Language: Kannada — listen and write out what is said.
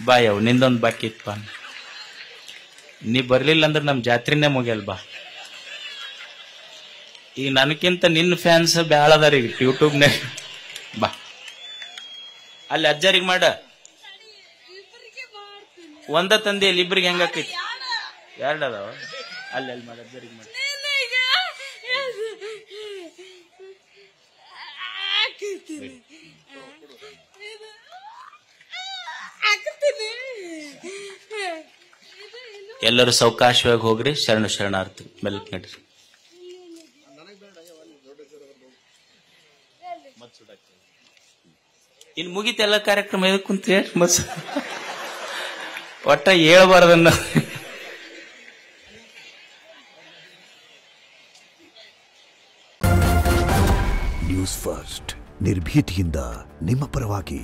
ಬಾ ಯಾವ ನಿಂದೊಂದು ಬಾಕಿ ಇತ್ತಪ್ಪ. ನೀ ಬರ್ಲಿಲ್ಲ ಅಂದ್ರೆ ನಮ್ಮ ಜಾತ್ರೆನೇ ಮುಗಿಯಲ್ ಬಾ. ಈಗ ನನಗಿಂತ ನಿನ್ನ ಫ್ಯಾನ್ಸ್ ಬ್ಯಾಳ ಅದಾರ ಈಗ ಯೂಟ್ಯೂಬ್ನಾಗ. ಬಾ ಅಲ್ಲಿ ಅಜ್ಜರಿಗೆ ಮಾಡ. ಒಂದ ತಂದೆ ಅಲ್ಲಿ ಇಬ್ರಿಗೆ ಹೆಂಗಾಕೈತಿ? ಎರಡು ಅದಾವ ಅಲ್ಲಿ ಅಲ್ಲಿ ಮಾಡ ಅಜ್ಜರಿಗೆ ಮಾಡ. ಎಲ್ಲರೂ ಸಾವಕಾಶವಾಗಿ ಹೋಗ್ರಿ. ಶರಣ ಶರಣಾರ್ಥಿ ಮೆಲ್ಕ್ ನಡ್ರಿ. ಇನ್ ಮುಗಿತ ಎಲ್ಲ ಕಾರ್ಯಕ್ರಮ ಎದಕ್ ಕುಂತ ಒಟ್ಟ ಹೇಳ್ಬಾರ್ದನ್ನ. ನ್ಯೂಸ್ ಫಸ್ಟ್ ನಿರ್ಭೀತಿಯಿಂದ ನಿಮ್ಮ ಪರವಾಗಿ.